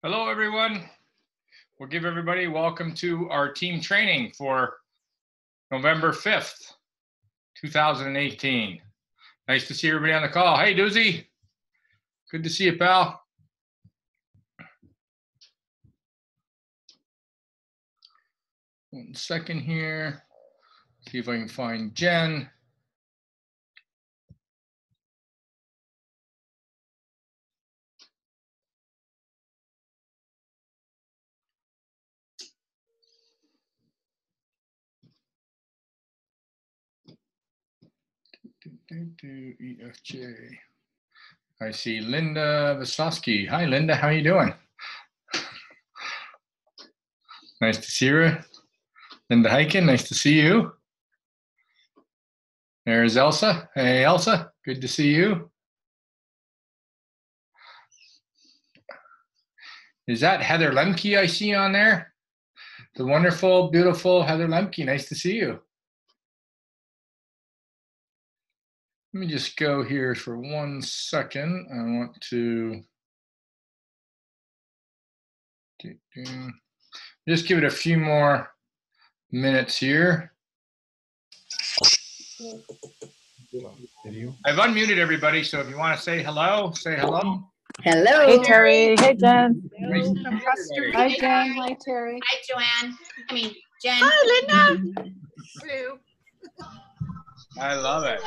Hello, everyone. We'll give everybody welcome to our team training for November 5th, 2018. Nice to see everybody on the call. Hey, Doozy. Good to see you, pal. One second here. See if I can find Jen. EFJ. I see Linda Visosky. Hi, Linda. How are you doing? Nice to see you. Linda Heiken, nice to see you. There's Elsa. Hey, Elsa. Good to see you. Is that Heather Lemke I see on there? The wonderful, beautiful Heather Lemke. Nice to see you. Let me just go here for 1 second. I want to just give it a few more minutes here. I've unmuted everybody, so if you want to say hello, say hello. Hello. Hey, Terry. Hey, Jen. Nice Hi, Jen. Hi, Terry. Hi, Joanne. I mean, Jen. Hi, Linda. Sue. I love it.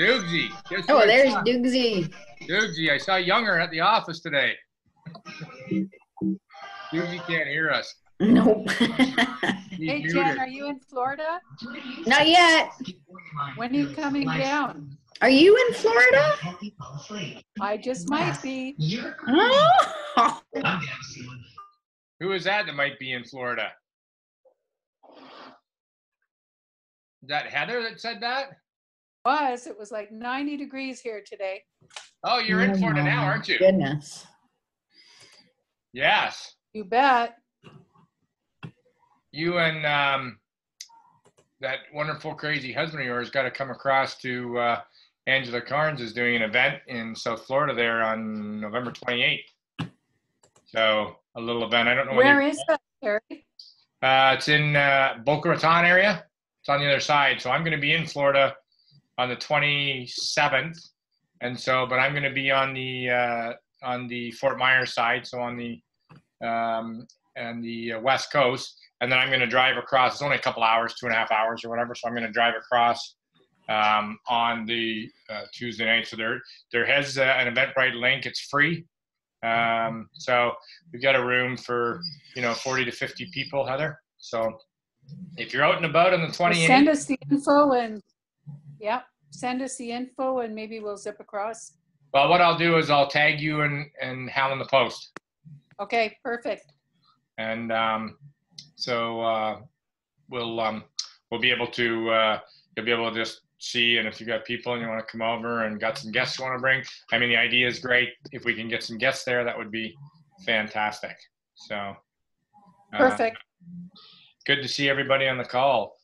Doogsy. Oh, there's Doogsy. Doogsy, I saw Younger at the office today. Doogsy can't hear us. Nope. Hey, Jen, are you in Florida? Not yet. When are you coming down? Are you in Florida? I just might be. Oh. Who is that might be in Florida? Is that Heather that said that? It was like 90 degrees here today. Oh, you're in Florida now, aren't you? Goodness. Yes. You bet. You and that wonderful, crazy husband of yours got to come across to Angela Carnes is doing an event in South Florida there on November 28th. So a little event. I don't know. Where is that, Terry? It's in Boca Raton area. It's on the other side. So I'm going to be in Florida on the 27th, and so, but I'm going to be on the Fort Myers side, so on the West Coast, and then I'm going to drive across. It's only a couple hours, 2.5 hours or whatever. So I'm going to drive across on the Tuesday night. So there has an Eventbrite link. It's free. So we've got a room for 40 to 50 people, Heather. So if you're out and about on the 28th, Send us the info and send us the info and maybe we'll zip across. Well, what I'll do is I'll tag you and Hal in the post. Okay, perfect. And so we'll be able to you'll be able to just see, and if you got people and you want to come over and got some guests you want to bring, I mean, the idea is great. If we can get some guests there, that would be fantastic. So Perfect. Good to see everybody on the call.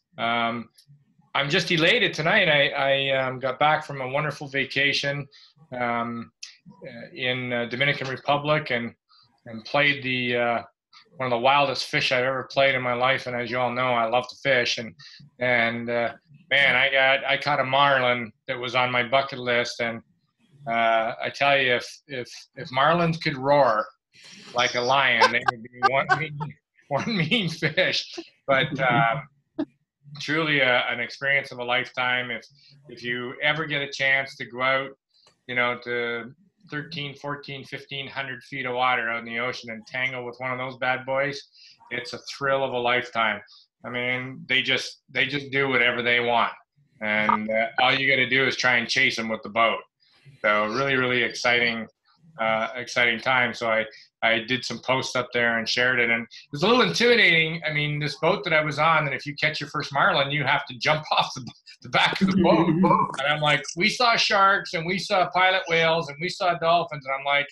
I'm just elated tonight. I got back from a wonderful vacation in Dominican Republic and played one of the wildest fish I've ever played in my life. And as you all know, I love to fish. And man, I caught a marlin that was on my bucket list. And I tell you, if marlins could roar like a lion, they would be one mean fish. But truly an experience of a lifetime. If you ever get a chance to go out, to 13, 14, 1,500 feet of water out in the ocean and tangle with one of those bad boys, it's a thrill of a lifetime. I mean, they just do whatever they want. And all you got to do is try and chase them with the boat. So really, really exciting time. So I did some posts up there and shared it, and it was a little intimidating. I mean, this boat that I was on, and if you catch your first marlin, you have to jump off the back of the boat. And I'm like, we saw sharks, and we saw pilot whales, and we saw dolphins, and I'm like,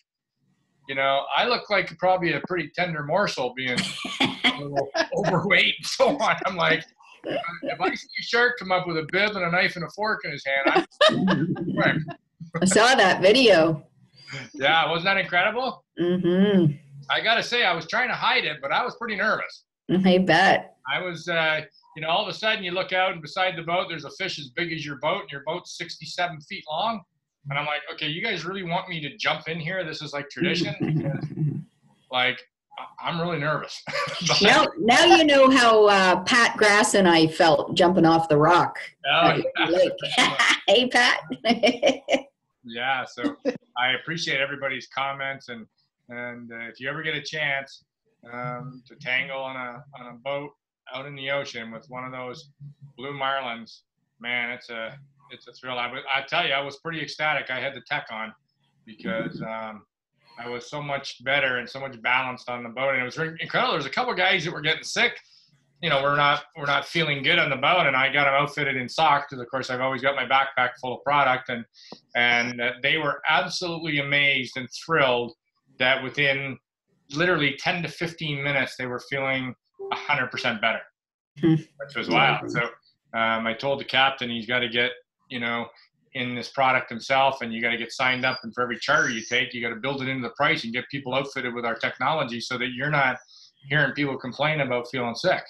I look like probably a pretty tender morsel being a little overweight and so on. I'm like, if I see a shark come up with a bib and a knife and a fork in his hand, I'm I saw that video. Yeah, wasn't that incredible? Mm-hmm. I got to say, I was trying to hide it, but I was pretty nervous. I bet. I was, all of a sudden you look out and beside the boat, there's a fish as big as your boat, and your boat's 67 feet long. And I'm like, okay, you guys really want me to jump in here? This is like tradition? Because, like, I'm really nervous. Now you know how Pat Grass and I felt jumping off the rock. Oh, Like, hey, Pat. yeah, so I appreciate everybody's comments, and if you ever get a chance to tangle on a boat out in the ocean with one of those blue marlins, man, it's a thrill. I tell you, I was pretty ecstatic. I had the tech on because I was so much better and so much balanced on the boat, and it was incredible. There was a couple of guys that were getting sick. We're not feeling good on the boat, and I got them outfitted in socks because, of course, I've always got my backpack full of product, and they were absolutely amazed and thrilled that within literally 10 to 15 minutes they were feeling 100% better, which was wild. So I told the captain he's got to get in this product himself, and you got to get signed up, and for every charter you take, you got to build it into the price and get people outfitted with our technology so that you're not hearing people complain about feeling sick,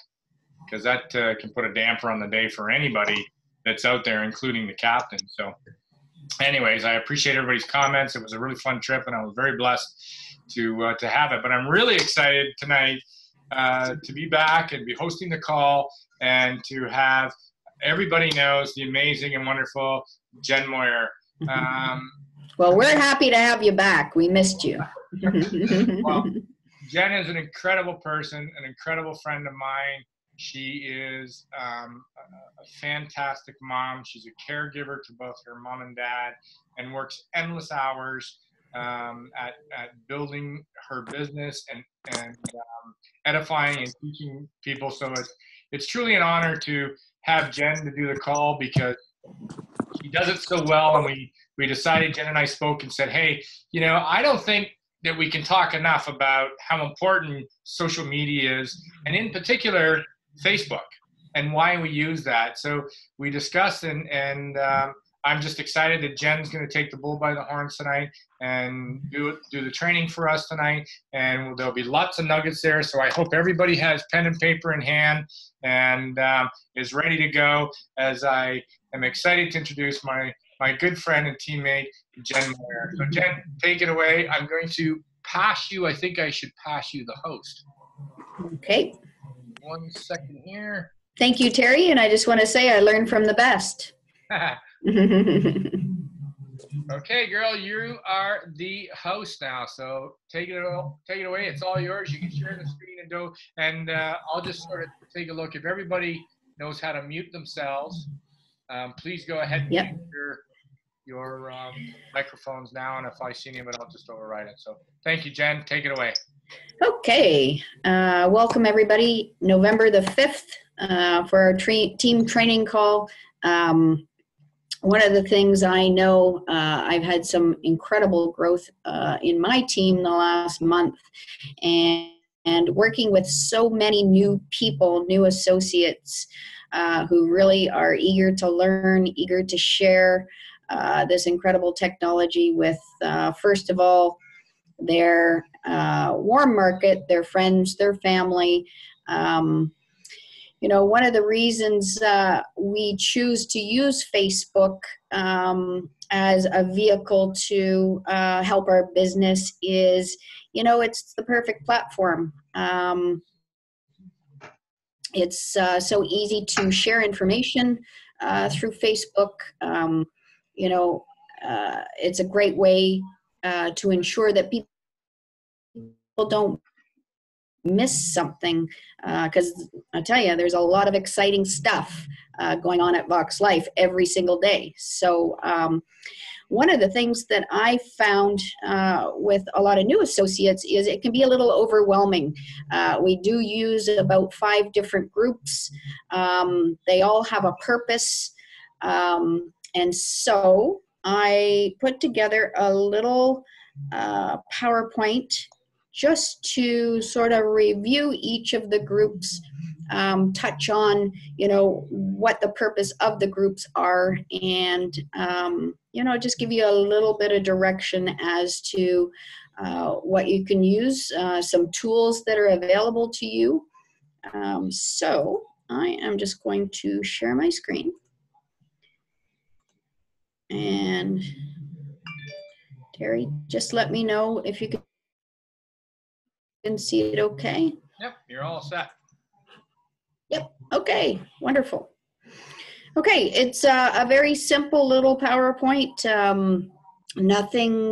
because that can put a damper on the day for anybody that's out there, including the captain. So anyways, I appreciate everybody's comments. It was a really fun trip, and I was very blessed to have it. But I'm really excited tonight to be back and be hosting the call, and to have everybody knows the amazing and wonderful Jen Moyer. Well, we're happy to have you back. We missed you. Well, Jen is an incredible person, an incredible friend of mine. She is a fantastic mom. She's a caregiver to both her mom and dad, and works endless hours at building her business and edifying and teaching people. So it's truly an honor to have Jen to do the call, because she does it so well. And we decided, Jen and I spoke and said, hey, I don't think that we can talk enough about how important social media is, and in particular Facebook, and why we use that. So we discussed, and I'm just excited that Jen's going to take the bull by the horns tonight and do the training for us tonight, and there'll be lots of nuggets there. So I hope everybody has pen and paper in hand and is ready to go, as I am excited to introduce my good friend and teammate, Jen Moyer. So Jen, take it away. I'm going to pass you. I think I should pass you the host. Okay. 1 second here. Thank you, Terry. And I just want to say I learned from the best. Okay, girl, you are the host now. So take it away. It's all yours. You can share the screen and go. And I'll just sort of take a look. If everybody knows how to mute themselves, please go ahead and mute your microphones now. And if I see anyone, I'll just override it. So thank you, Jen. Take it away. Okay. Welcome, everybody. November the 5th for our team training call. One of the things I know, I've had some incredible growth in my team the last month, and working with so many new people, new associates who really are eager to learn, eager to share this incredible technology with, first of all, their warm market, their friends, their family. One of the reasons we choose to use Facebook as a vehicle to help our business is, it's the perfect platform. It's so easy to share information through Facebook. It's a great way to ensure that people don't miss something, because I tell you, there's a lot of exciting stuff going on at Vox Life every single day. So one of the things that I found with a lot of new associates is it can be a little overwhelming. We do use about 5 different groups. They all have a purpose. And so I put together a little PowerPoint just to sort of review each of the groups touch on, what the purpose of the groups are, and, just give you a little bit of direction as to what you can use, some tools that are available to you. So I am just going to share my screen. And Terry, just let me know if you can see it okay. Yep, you're all set. Yep, okay, wonderful. Okay, it's a very simple little PowerPoint. Nothing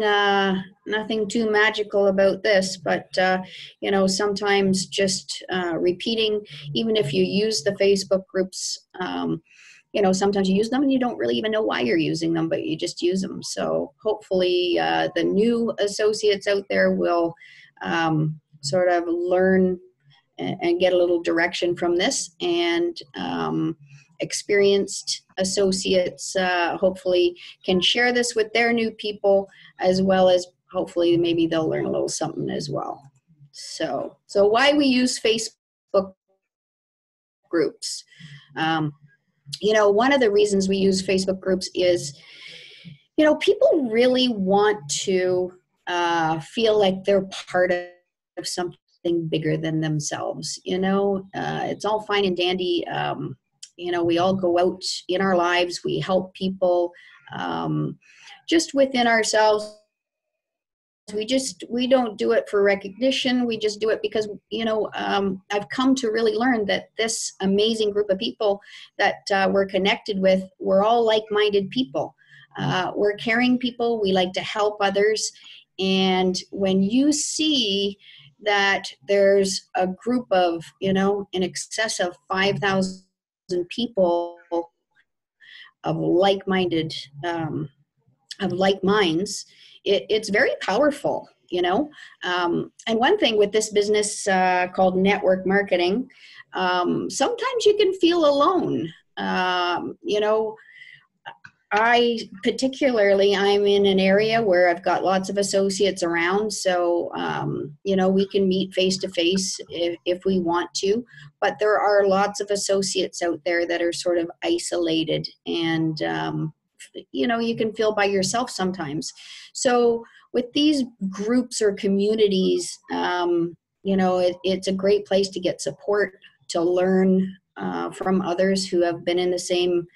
too magical about this, but sometimes just repeating, even if you use the Facebook groups, sometimes you use them and you don't really even know why you're using them, but you just use them. So hopefully the new associates out there will sort of learn and get a little direction from this, and experienced associates hopefully can share this with their new people, as well as hopefully maybe they'll learn a little something as well. So why we use Facebook groups. One of the reasons we use Facebook groups is, people really want to feel like they're part of something bigger than themselves. It's all fine and dandy. We all go out in our lives, we help people, just within ourselves. We don't do it for recognition. We just do it because, I've come to really learn that this amazing group of people that we're connected with, we're all like-minded people. We're caring people. We like to help others. And when you see that there's a group of, in excess of 5,000 people of like-minded, of like minds, it's very powerful, and one thing with this business called network marketing, sometimes you can feel alone. I'm in an area where I've got lots of associates around, so we can meet face to face if we want to, but there are lots of associates out there that are sort of isolated, and you can feel by yourself sometimes. So with these groups or communities, it's a great place to get support, to learn from others who have been in the same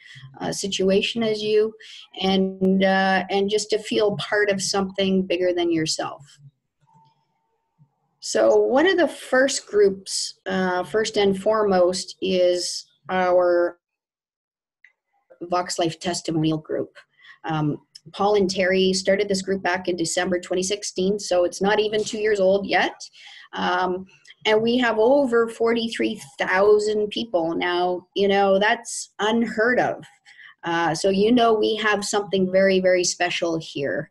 situation as you, and just to feel part of something bigger than yourself. So one of the first groups, first and foremost, is our Vox Life Testimonial Group. Paul and Terry started this group back in December 2016, so it's not even 2 years old yet. And we have over 43,000 people now. That's unheard of. So we have something very, very special here.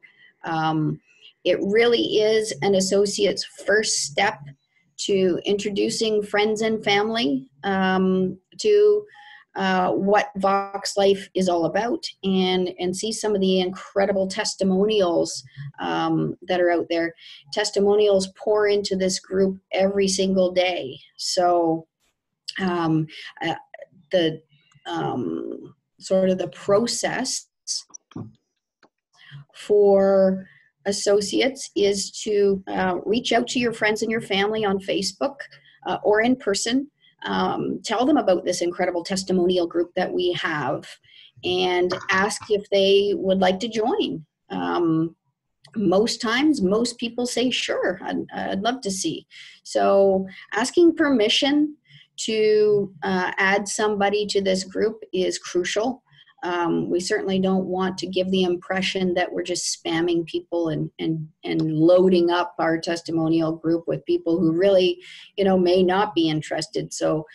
It really is an associate's first step to introducing friends and family to what Vox Life is all about, and see some of the incredible testimonials that are out there. Testimonials pour into this group every single day. So the sort of the process for associates is to reach out to your friends and your family on Facebook or in person. Tell them about this incredible testimonial group that we have, and ask if they would like to join. Most times, most people say, sure, I'd love to see. So asking permission to add somebody to this group is crucial. We certainly don't want to give the impression that we're just spamming people and loading up our testimonial group with people who really, may not be interested. So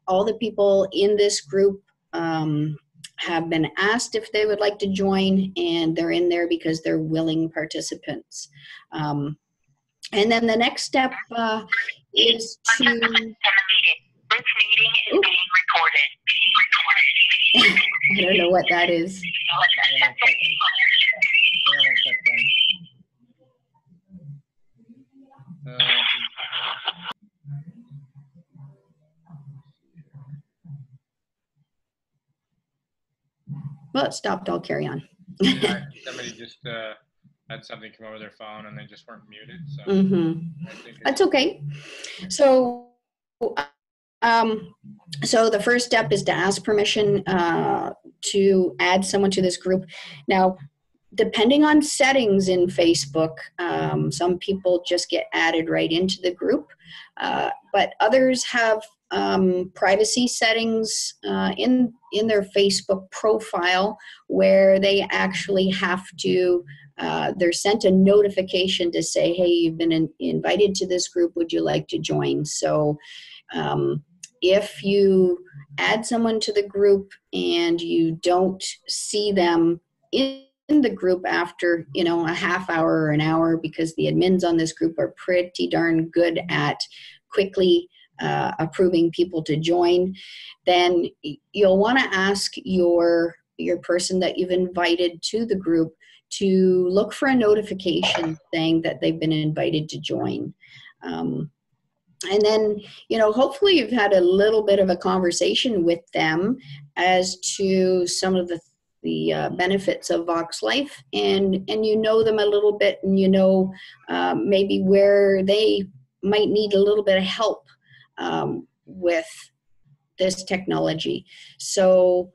all the people in this group have been asked if they would like to join, and they're in there because they're willing participants. And then the next step is to... This meeting is being recorded. I don't know what that is. Well, it stopped. I'll carry on. Somebody just had something come over their phone and they just weren't muted. So I think That's okay. So, so the first step is to ask permission to add someone to this group. Now, depending on settings in Facebook, some people just get added right into the group, but others have privacy settings in their Facebook profile where they actually have to, they're sent a notification to say, hey, you've been invited to this group, would you like to join? So if you add someone to the group and you don't see them in the group after, you know, a half hour or an hour, because the admins on this group are pretty darn good at quickly approving people to join, then you'll want to ask your person that you've invited to the group to look for a notification saying that they've been invited to join. And then, you know, hopefully you've had a little bit of a conversation with them as to some of the benefits of Vox Life, and you know them a little bit, and you know maybe where they might need a little bit of help with this technology. So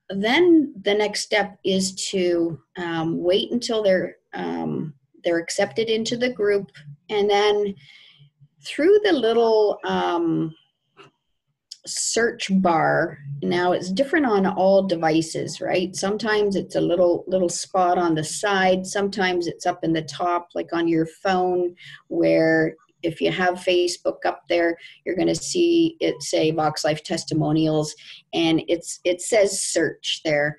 then the next step is to wait until they're accepted into the group, and then through the little search bar. Now it's different on all devices, right? Sometimes it's a little spot on the side. Sometimes it's up in the top, like on your phone, where if you have Facebook up there, you're going to see it say Vox Life Testimonials, and it says search there.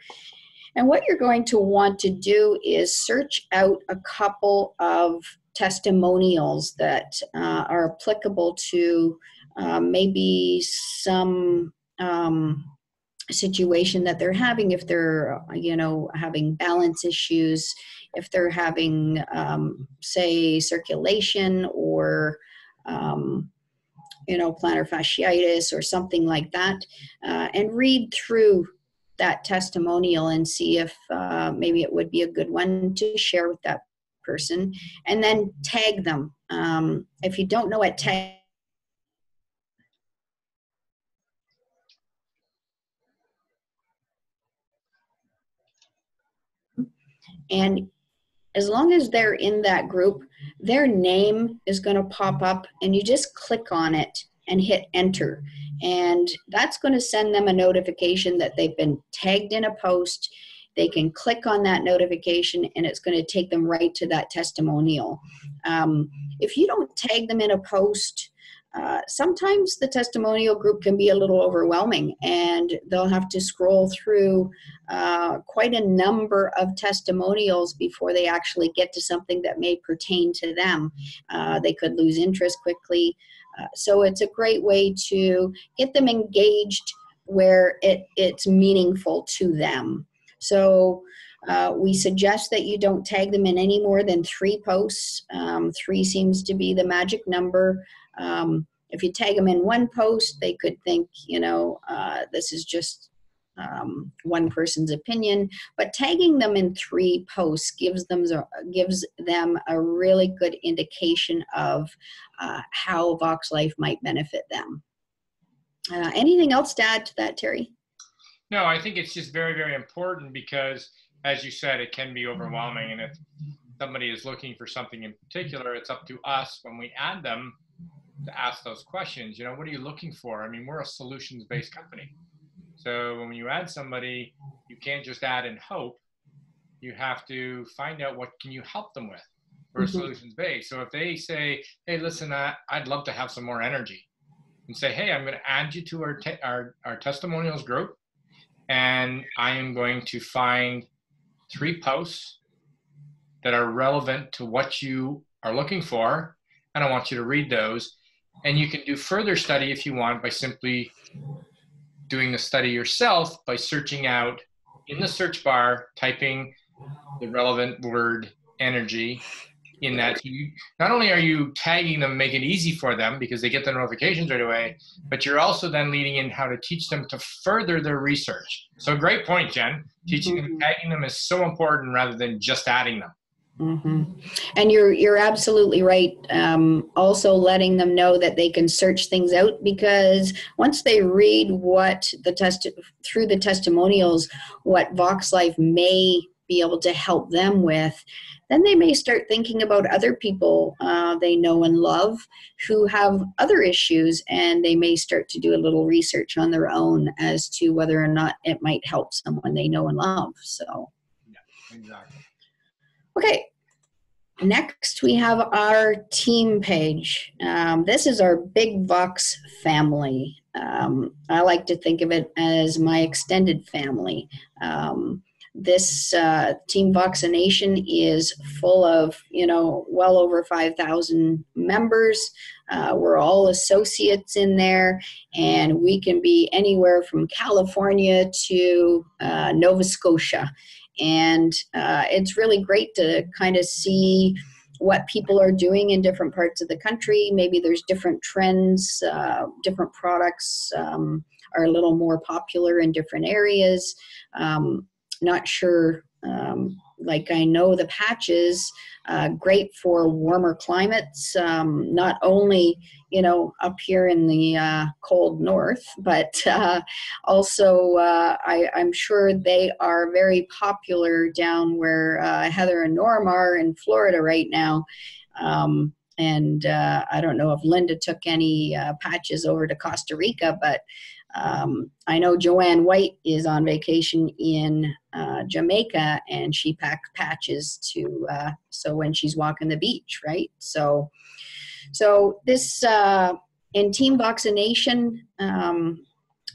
And what you're going to want to do is search out a couple of testimonials that are applicable to maybe some situation that they're having, if they're, you know, having balance issues, if they're having, say, circulation or, you know, plantar fasciitis or something like that, and read through that testimonial and see if maybe it would be a good one to share with that person, and then tag them. If you don't know what tag, and as long as they're in that group, their name is going to pop up, and you just click on it and hit enter. And that's going to send them a notification that they've been tagged in a post. They can click on that notification, and it's going to take them right to that testimonial. If you don't tag them in a post, sometimes the testimonial group can be a little overwhelming, and they'll have to scroll through quite a number of testimonials before they actually get to something that may pertain to them. They could lose interest quickly. So it's a great way to get them engaged where it's meaningful to them. So we suggest that you don't tag them in any more than 3 posts. 3 seems to be the magic number. If you tag them in 1 post, they could think, you know, this is just one person's opinion. But tagging them in 3 posts gives them a really good indication of how Vox Life might benefit them. Anything else to add to that, Terry? No, I think it's just very, very important because, as you said, it can be overwhelming. And if somebody is looking for something in particular, it's up to us when we add them to ask those questions. You know, what are you looking for? I mean, we're a solutions-based company. So when you add somebody, you can't just add in hope. You have to find out what can you help them with. We're solutions-based. So if they say, hey, listen, I'd love to have some more energy, and say, hey, I'm going to add you to our testimonials group, and I am going to find 3 posts that are relevant to what you are looking for, and I want you to read those. And you can do further study if you want by simply doing the study yourself by searching out in the search bar, typing the relevant word energy, in that. You, not only are you tagging them, make it easy for them because they get the notifications right away, but you're also then leading in how to teach them to further their research. So great point, Jen. Teaching them, tagging them is so important rather than just adding them. And you're absolutely right. Also letting them know that they can search things out, because once they read what through the testimonials, what Vox Life may be able to help them with, then they may start thinking about other people they know and love who have other issues, and they may start to do a little research on their own as to whether or not it might help someone they know and love. So, yeah, exactly. Okay, next we have our team page. This is our Big Vox family. I like to think of it as my extended family. This Team Voxination is full of, well over 5,000 members. We're all associates in there, and we can be anywhere from California to Nova Scotia. And it's really great to kind of see what people are doing in different parts of the country. Maybe there's different trends, different products are a little more popular in different areas. Not sure, like I know the patches, great for warmer climates, not only, up here in the cold north, but also I'm sure they are very popular down where Heather and Norm are in Florida right now. And I don't know if Linda took any patches over to Costa Rica, but I know Joanne White is on vacation in Jamaica, and she packs patches to so when she's walking the beach, right? So this in Team Voxination,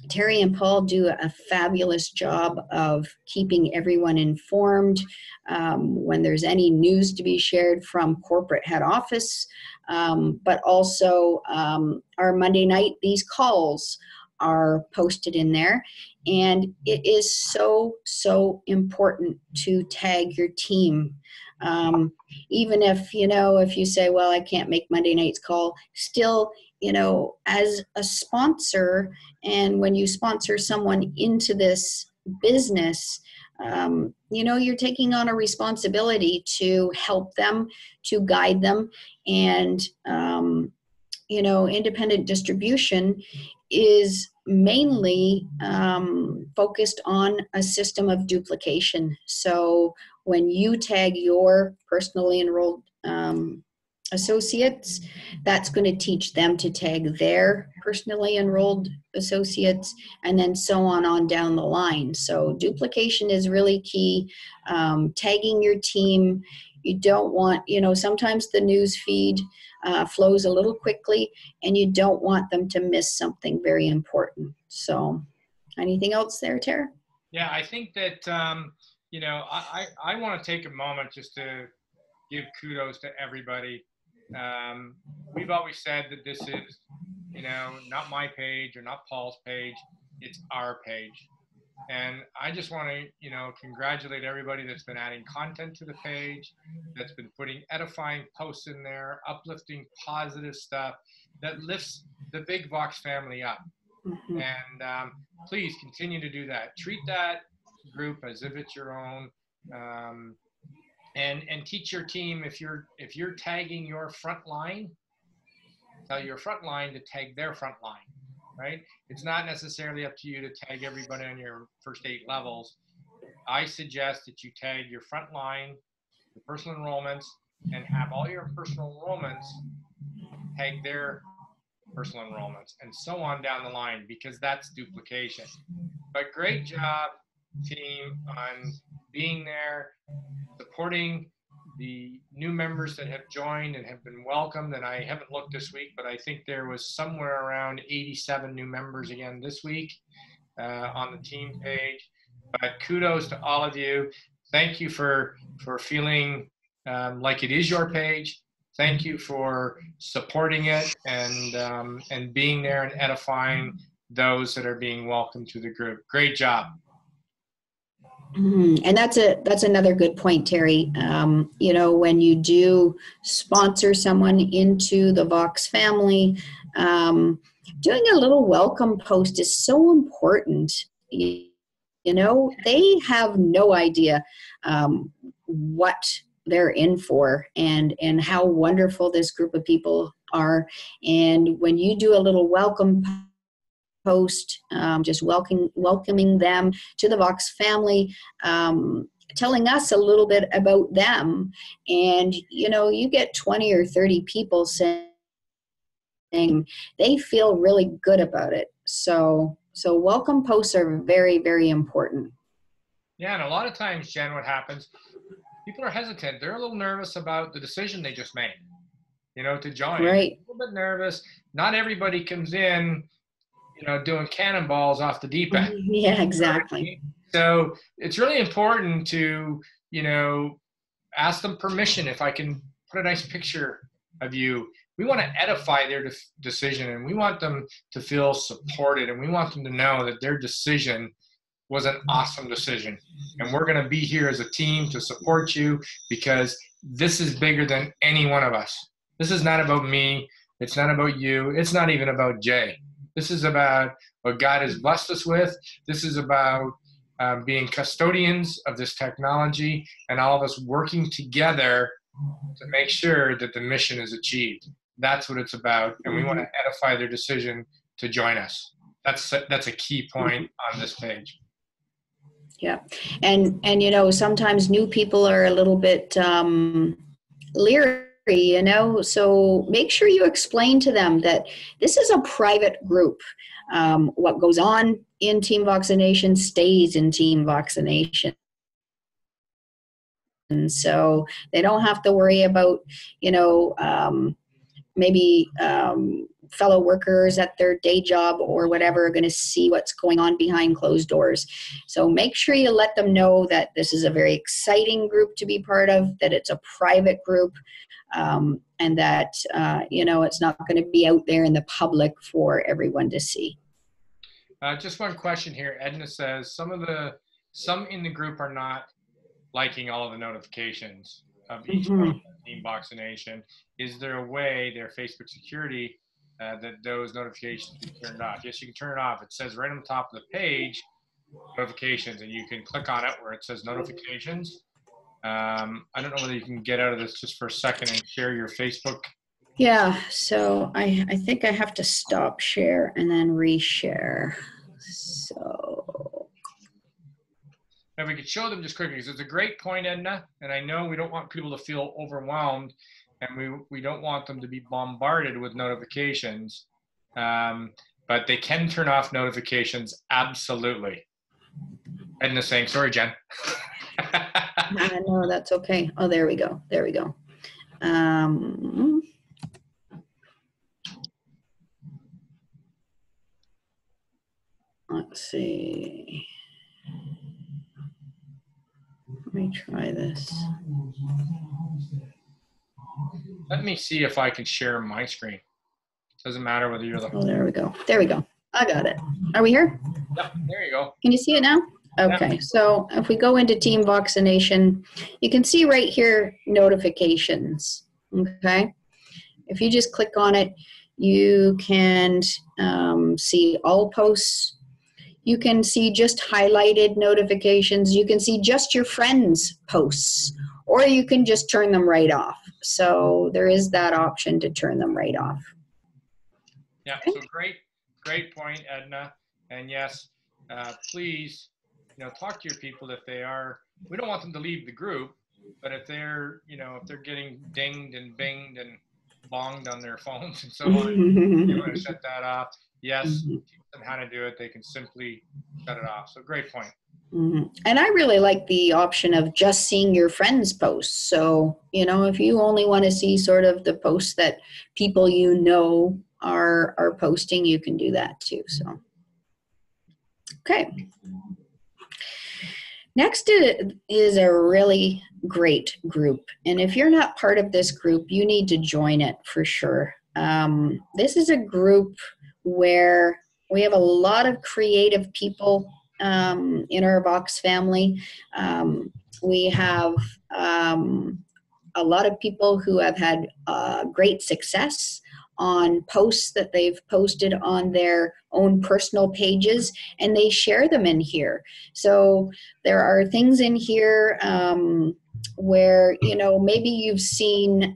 Terry and Paul do a fabulous job of keeping everyone informed when there's any news to be shared from corporate head office, but also our Monday night, these calls are posted in there. And it is so, so important to tag your team. Even if, if you say, well, I can't make Monday night's call, still, as a sponsor, and when you sponsor someone into this business, you're taking on a responsibility to help them, to guide them. And, independent distribution is mainly focused on a system of duplication. So when you tag your personally enrolled associates, that's going to teach them to tag their personally enrolled associates, and then so on down the line. So duplication is really key. Tagging your team. You don't want, sometimes the news feed flows a little quickly, and you don't want them to miss something very important. So anything else there, Tara? Yeah, I think that, I want to take a moment just to give kudos to everybody. We've always said that this is, not my page or not Paul's page, it's our page. And I just want to, congratulate everybody that's been adding content to the page, that's been putting edifying posts in there, uplifting positive stuff that lifts the Big Vox family up. Mm-hmm. And please continue to do that. Treat that group as if it's your own, and teach your team, if you're tagging your front line, tell your front line to tag their front line. Right? It's not necessarily up to you to tag everybody on your first 8 levels. I suggest that you tag your front line, your personal enrollments, and have all your personal enrollments tag their personal enrollments, and so on down the line, because that's duplication. But great job, team, on being there, supporting the new members that have joined and have been welcomed. And I haven't looked this week, but I think there was somewhere around 87 new members again this week on the team page. But kudos to all of you. Thank you for feeling like it is your page. Thank you for supporting it and being there and edifying those that are being welcomed to the group. Great job. And that's another good point, Terry. You know, when you do sponsor someone into the Vox family, doing a little welcome post is so important. You know, they have no idea what they're in for and how wonderful this group of people are. And when you do a little welcome post, just welcoming them to the Vox family, telling us a little bit about them, and you know, you get 20 or 30 people saying they feel really good about it. So welcome posts are very, very important. Yeah, and a lot of times, Jen, what happens, people are hesitant. They're a little nervous about the decision they just made, you know, to join. Right. A little bit nervous. Not everybody comes in, you know, doing cannonballs off the deep end. Yeah, exactly. So it's really important to, you know, ask them permission. If I can put a nice picture of you, we want to edify their decision, and we want them to feel supported, and we want them to know that their decision was an awesome decision. And we're going to be here as a team to support you, because this is bigger than any one of us. This is not about me. It's not about you. It's not even about Jay. This is about what God has blessed us with. This is about being custodians of this technology, and all of us working together to make sure that the mission is achieved. That's what it's about, and we want to edify their decision to join us. That's a key point on this page. Yeah, and you know, sometimes new people are a little bit leery, you know, so make sure you explain to them that this is a private group. What goes on in Team Voxination stays in Team Voxination. And so they don't have to worry about, you know, maybe fellow workers at their day job or whatever are going to see what's going on behind closed doors. So make sure you let them know that this is a very exciting group to be part of, that it's a private group, and that, you know, it's not going to be out there in the public for everyone to see. Just one question here. Edna says, some in the group are not liking all of the notifications of each Team Voxination. Is there a way, their Facebook security, that those notifications be turned off? Yes, you can turn it off. It says right on the top of the page, notifications, and you can click on it where it says notifications. I don't know whether you can get out of this just for a second and share your Facebook. Yeah, so I think I have to stop share and then reshare. So And we could show them just quickly, because it's a great point, Edna, and I know we don't want people to feel overwhelmed, and we don't want them to be bombarded with notifications, but they can turn off notifications, absolutely. Edna's saying, sorry, Jen. no, that's okay. Oh, there we go. There we go. Let's see. Let me try this. Let me see if I can share my screen. Doesn't matter whether you're the... Oh, there we go. There we go. I got it. Are we here? Yep, there you go. Can you see it now? Okay, so if we go into Team Voxination, you can see right here, notifications, okay? If you just click on it, you can see all posts. You can see just highlighted notifications. You can see just your friends' posts, or you can just turn them right off. So there is that option to turn them right off. Yeah, so great point, Edna. And yes, please, you know, talk to your people if they are, we don't want them to leave the group, but if they're, you know, if they're getting dinged and binged and bonged on their phones and so on, you want to shut that off. Yes, teach them how to do it. They can simply shut it off. So great point. And I really like the option of just seeing your friends' posts. So, you know, if you only want to see sort of the posts that people you know are posting, you can do that too. So, okay. Next is a really great group. And if you're not part of this group, you need to join it for sure. This is a group where we have a lot of creative people in our Vox family. We have a lot of people who have had great success on posts that they've posted on their own personal pages, and they share them in here. So there are things in here where, you know, maybe you've seen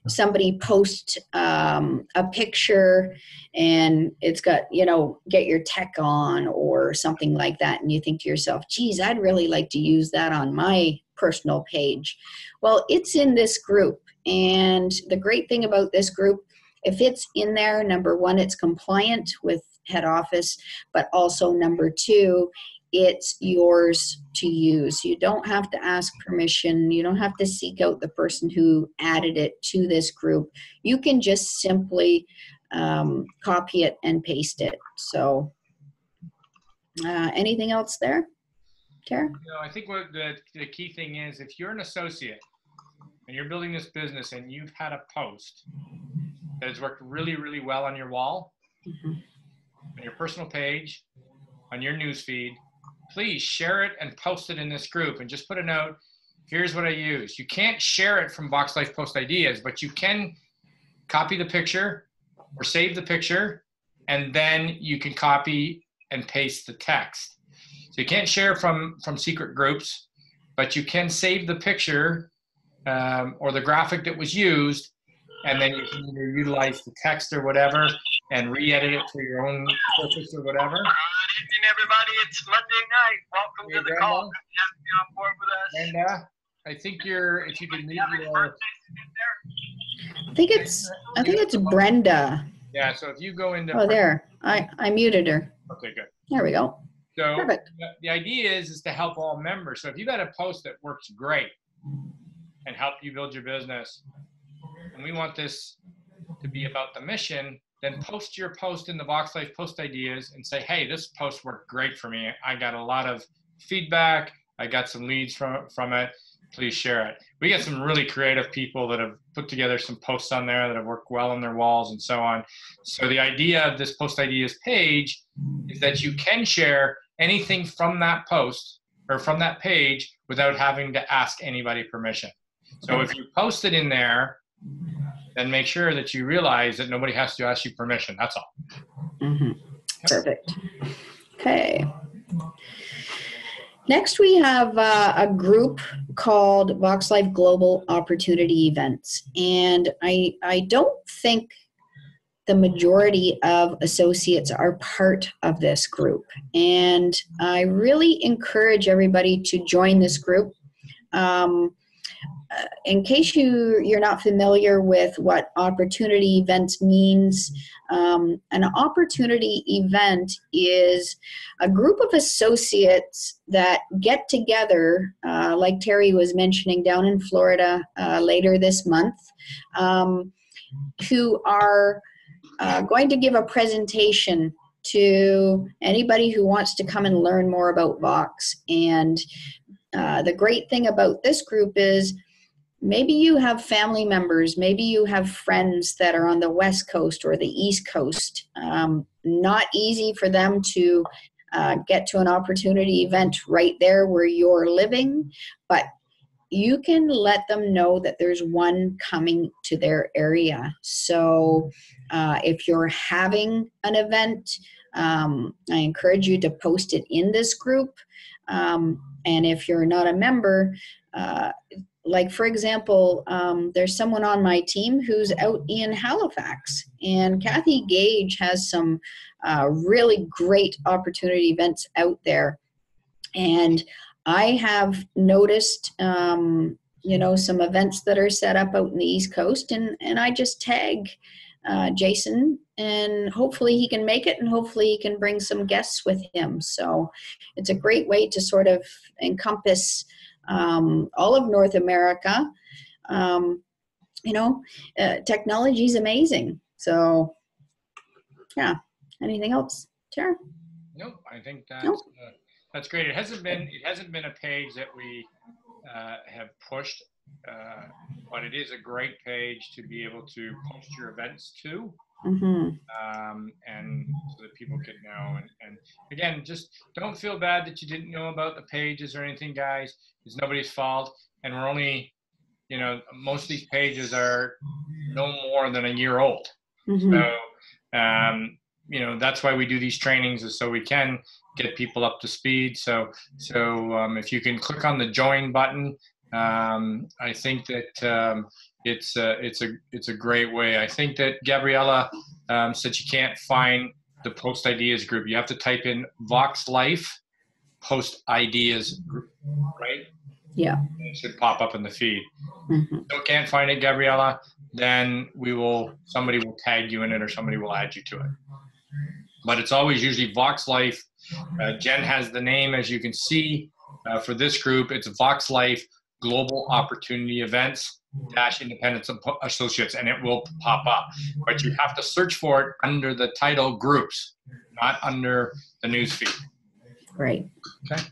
somebody post a picture and it's got, you know, get your tech on or something like that, and you think to yourself, geez, I'd really like to use that on my personal page. Well, it's in this group, and the great thing about this group, if it's in there, number one, it's compliant with head office, but also number two, it's yours to use. You don't have to ask permission. You don't have to seek out the person who added it to this group. You can just simply copy it and paste it. So anything else there, Tara? No, I think what the key thing is, if you're an associate and you're building this business and you've had a post that has worked really, really well on your wall, on your personal page, on your newsfeed, please share it and post it in this group, and just put a note, here's what I use. You can't share it from Vox Life Post Ideas, but you can copy the picture or save the picture, and then you can copy and paste the text. So you can't share from secret groups, but you can save the picture or the graphic that was used, and then you can either utilize the text or whatever and re-edit it for your own purpose or whatever. Good evening, everybody. It's Monday night. Welcome to the call. Good to have you on board with us. And I think if you can leave your, I think it's Brenda. yeah, so if you go into, Oh, there. I muted her. okay, good. There we go. So Perfect. the idea is to help all members. So if you've got a post that works great and help you build your business, and we want this to be about the mission, then post your post in the Vox Life Post Ideas and say, hey, this post worked great for me. I got a lot of feedback. I got some leads from it. Please share it. We got some really creative people that have put together some posts on there that have worked well on their walls and so on. So the idea of this Post Ideas page is that you can share anything from that post or from that page without having to ask anybody permission. So if you post it in there, then make sure that you realize that nobody has to ask you permission. That's all. Mm-hmm. Perfect. Okay. Next, we have a group called Vox Life Global Opportunity Events. And I don't think the majority of associates are part of this group. And I really encourage everybody to join this group. In case you're not familiar with what opportunity events means, an opportunity event is a group of associates that get together, like Terry was mentioning, down in Florida later this month, who are going to give a presentation to anybody who wants to come and learn more about Vox. And the great thing about this group is maybe you have family members, maybe you have friends that are on the West Coast or the East Coast. Not easy for them to get to an opportunity event right there where you're living, but you can let them know that there's one coming to their area. So if you're having an event, I encourage you to post it in this group. And if you're not a member, like for example, there's someone on my team who's out in Halifax, and Kathy Gage has some really great opportunity events out there. And I have noticed, some events that are set up out in the East Coast, and I just tag Jason, and hopefully he can make it, and hopefully he can bring some guests with him. So it's a great way to sort of encompass all of North America. Technology is amazing. So yeah, anything else, Tara? Nope, I think that's, Nope. That's great. It hasn't been a page that we have pushed but it is a great page to be able to post your events to. Mm-hmm. And so that people can know. And again, just don't feel bad that you didn't know about the pages or anything, guys. It's nobody's fault. And we're only, you know, most of these pages are no more than a year old. Mm-hmm. So, you know, that's why we do these trainings, is so we can get people up to speed. So if you can click on the join button, I think that it's a great way. I think that Gabriella said she can't find the Post Ideas group. You have to type in Vox Life Post Ideas group, right? Yeah. And it should pop up in the feed. Mm-hmm. Still can't find it, Gabriella, then somebody will tag you in it, or somebody will add you to it. But it's always usually Vox Life. Jen has the name, as you can see, for this group. It's Vox Life Global Opportunity Events - Independence Associates, and it will pop up. But you have to search for it under the title groups, not under the news feed. Great. Okay.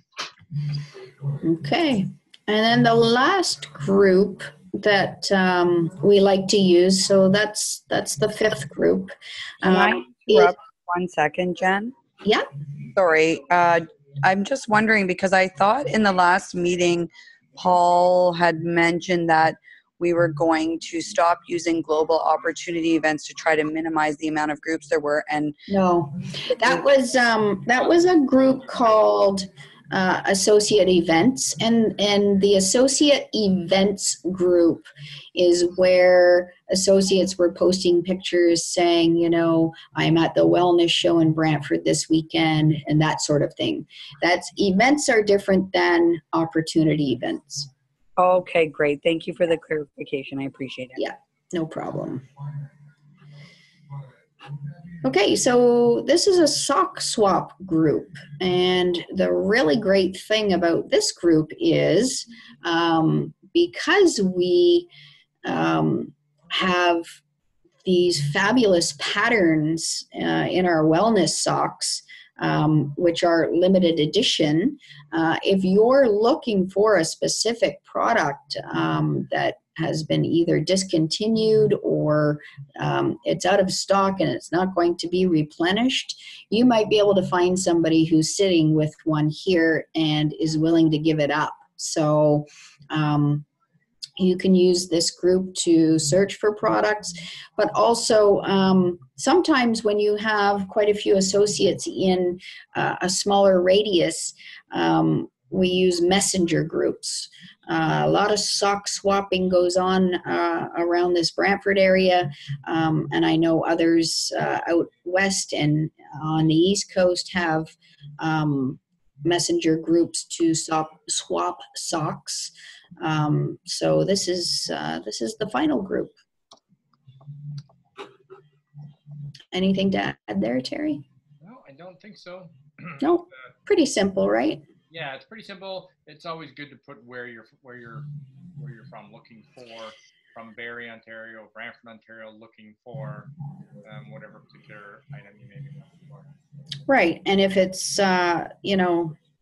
Okay. And then the last group that we like to use, so that's the fifth group. Can I interrupt 1 second, Jen? Yeah. Sorry. I'm just wondering, because I thought in the last meeting, Paul had mentioned that we were going to stop using global opportunity events to try to minimize the amount of groups there were. And no, that was a group called Associate Events, and the Associate Events group is where associates were posting pictures saying, you know, I'm at the wellness show in Brantford this weekend, and that sort of thing. Events are different than opportunity events. okay, great. Thank you for the clarification. I appreciate it. Yeah, no problem. Okay, so this is a sock swap group, and the really great thing about this group is because we have these fabulous patterns in our wellness socks, which are limited edition. If you're looking for a specific product that has been either discontinued or it's out of stock and it's not going to be replenished, you might be able to find somebody who's sitting with one here and is willing to give it up. So you can use this group to search for products, but also sometimes when you have quite a few associates in a smaller radius, we use messenger groups. A lot of sock swapping goes on around this Brantford area, and I know others out west and on the East Coast have messenger groups to swap socks. So this is the final group. Anything to add there, Terry? No, I don't think so. No, pretty simple, right? Yeah, it's pretty simple. It's always good to put where you're from, looking for, from Barrie, Ontario, Brantford, Ontario, looking for whatever particular item you may be looking for. Right, and if it's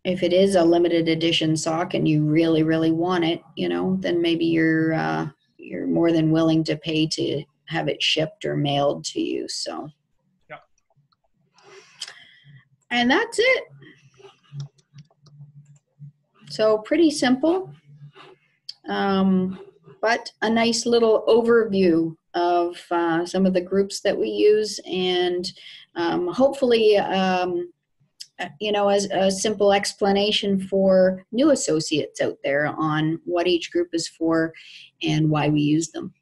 if it is a limited edition sock and you really, really want it, then maybe you're more than willing to pay to have it shipped or mailed to you. So, yeah. And that's it. So pretty simple, but a nice little overview of some of the groups that we use, and hopefully, as a simple explanation for new associates out there on what each group is for and why we use them.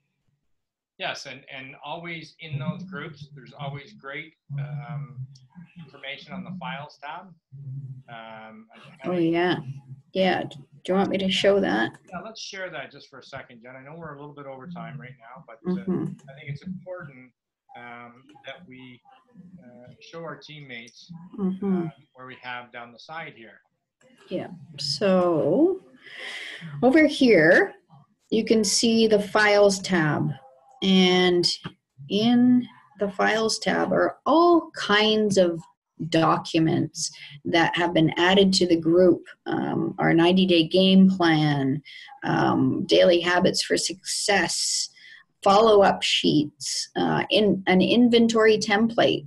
Yes, and always in those groups, there's always great information on the Files tab. Oh, yeah. Yeah. Do you want me to show that? Yeah, let's share that just for a second, Jen. I know we're a little bit over time right now, but I think it's important that we show our teammates where we have down the side here. Yeah. So over here, you can see the Files tab. And in the Files tab are all kinds of documents that have been added to the group, our 90-day game plan, daily habits for success, follow-up sheets, in an inventory template.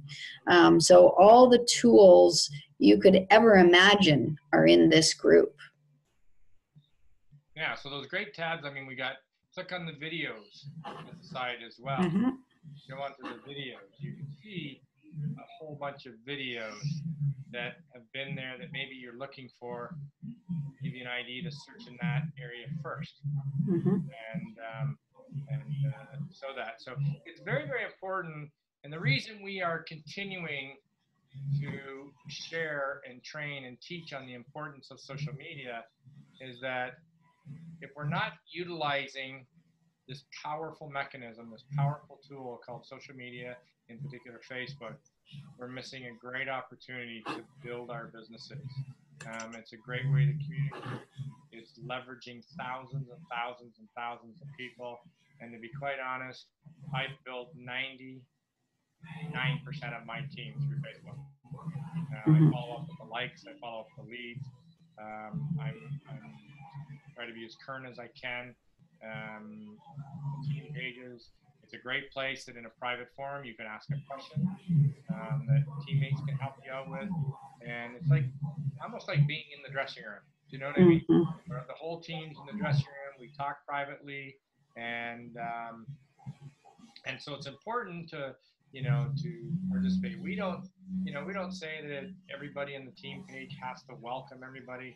So all the tools you could ever imagine are in this group. Yeah, so those great tabs, I mean, we got, click on the videos at the side as well. Mm-hmm. Go onto the videos. You can see a whole bunch of videos that have been there that maybe you're looking for. Give you an idea to search in that area first. Mm-hmm. So it's very, very important. And the reason we are continuing to share and train and teach on the importance of social media is that if we're not utilizing this powerful mechanism, this powerful tool called social media, in particular Facebook, we're missing a great opportunity to build our businesses. It's a great way to communicate. It's leveraging thousands and thousands and thousands of people. And to be quite honest, I've built 99% of my team through Facebook. I follow up with the likes, I follow up with the leads. I'm try to be as current as I can. Team pages. It's a great place that in a private forum you can ask a question that teammates can help you out with, and it's like almost like being in the dressing room. Do you know what I mean? Where the whole team's in the dressing room. We talk privately, and so it's important to participate. We don't say that everybody in the team page has to welcome everybody.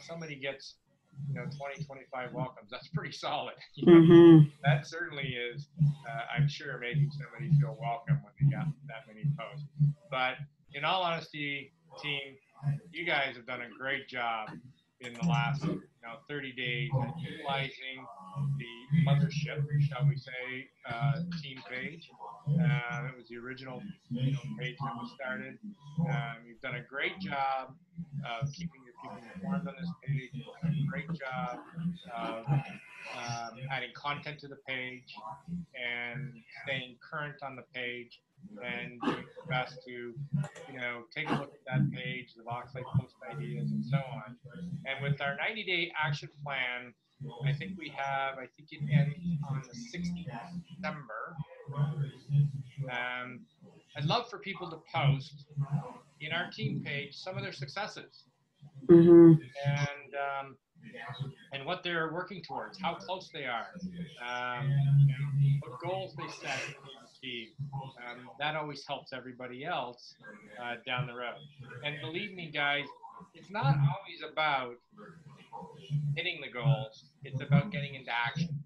Somebody gets 20, 25 welcomes. That's pretty solid. That certainly is, I'm sure, making somebody feel welcome when they got that many posts. But in all honesty, team, you guys have done a great job in the last 30 days at utilizing the mothership, shall we say, team page. It was the original page that we started. You've done a great job of keeping your people informed on this page. You've done a great job of adding content to the page and staying current on the page and doing your best to, take a look at that page, the Vox Lake post ideas, and so on. And with our 90-day action plan, I think it ends on the 16th of December. I'd love for people to post in our team page some of their successes and what they're working towards, how close they are, what goals they set to achieve. That always helps everybody else down the road. And believe me, guys, it's not always about hitting the goals. It's about getting into action.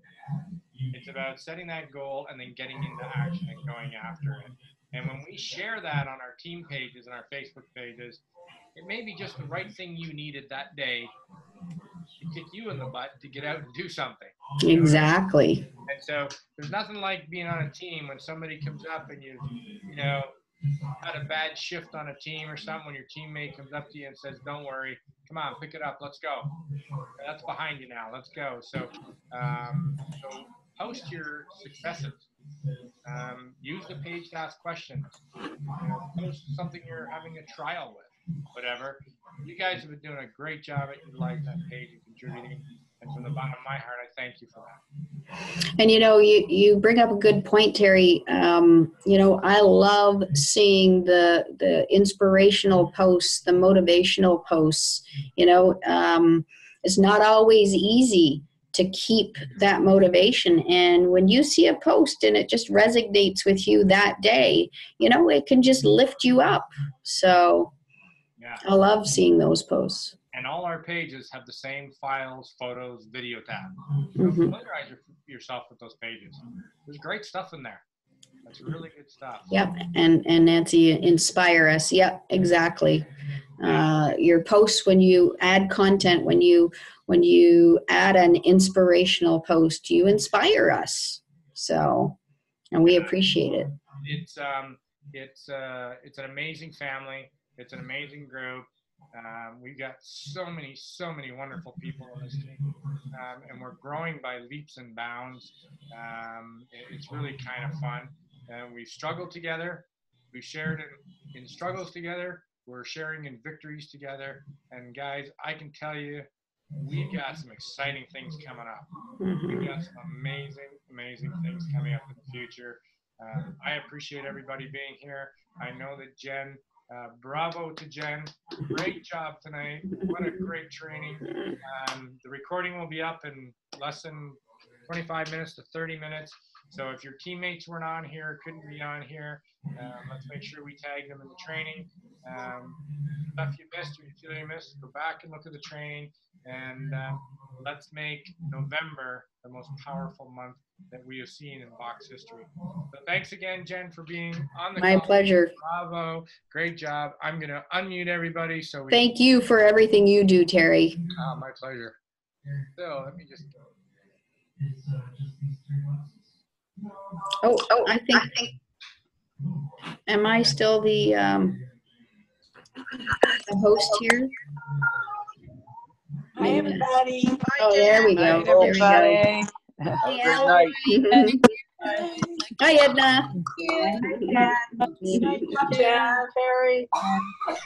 It's about setting that goal and then getting into action and going after it. And when we share that on our team pages and our Facebook pages, it may be just the right thing you needed that day to kick you in the butt to get out and do something. Exactly. And so there's nothing like being on a team when somebody comes up and you had a bad shift on a team or something, when your teammate comes up to you and says, don't worry, come on, pick it up, let's go. That's behind you now, let's go. So post your successes. Use the page to ask questions. Post something you're having a trial with, whatever. You guys have been doing a great job at utilizing that page and contributing. And from the bottom of my heart, I thank you for that. And you bring up a good point, Terry. I love seeing the inspirational posts, the motivational posts. It's not always easy to keep that motivation. And when you see a post and it just resonates with you that day, it can just lift you up. So yeah. I love seeing those posts. And all our pages have the same files, photos, video tab. So familiarize yourself with those pages. There's great stuff in there. That's really good stuff. Yep. And Nancy, inspire us. Yep, exactly. Your posts, when you add content, when you add an inspirational post, you inspire us. So, and we appreciate it. It's an amazing family. It's an amazing group. We've got so many wonderful people on this team, and we're growing by leaps and bounds. It's really kind of fun. We've struggled together, We shared in struggles together. We're sharing in victories together. And guys, I can tell you, we've got some exciting things coming up. We've got some amazing, amazing things coming up in the future. I appreciate everybody being here. I know that Jen, bravo to Jen. Great job tonight. What a great training. The recording will be up in less than 25 minutes to 30 minutes. So if your teammates weren't on here, couldn't be on here, let's make sure we tag them in the training. Stuff you missed or you feel you missed, go back and look at the training, and let's make November the most powerful month that we have seen in box history. So thanks again, Jen, for being on the My call. pleasure. Bravo. Great job. I'm going to unmute everybody. So we Thank you for everything you do, Terry. my pleasure. So let me just go. Oh, I think, am I still the host here? Hi, everybody. Oh, there we go. There we go. Have a great night. Hi, Edna. Jen, Terry, Good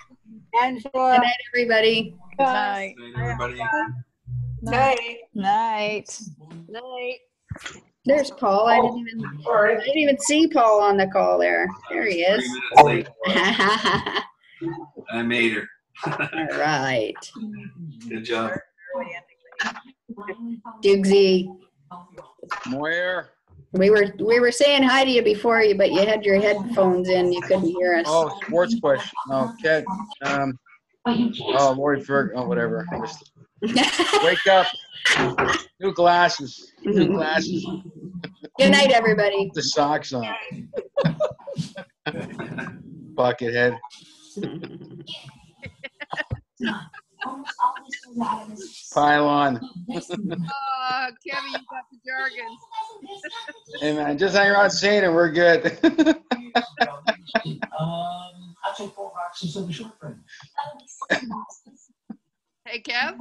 Angela. night, everybody. Night. Everybody. Night. Night. There's Paul. I didn't even see Paul on the call there. There he is. 3 minutes late. All I made her. right. Good job. Digsy. Moyer. We were saying hi to you before you, but you had your headphones in. You couldn't hear us. Oh, sports question. Okay. Oh, Lori Ferg. Oh, whatever. Wake up. New glasses. New glasses. Good night, everybody. The socks on. Buckethead. Pile on. Oh, Kevin, you got the jargon. Hey, man, just hang around saying it. We're good. Hey, Kev?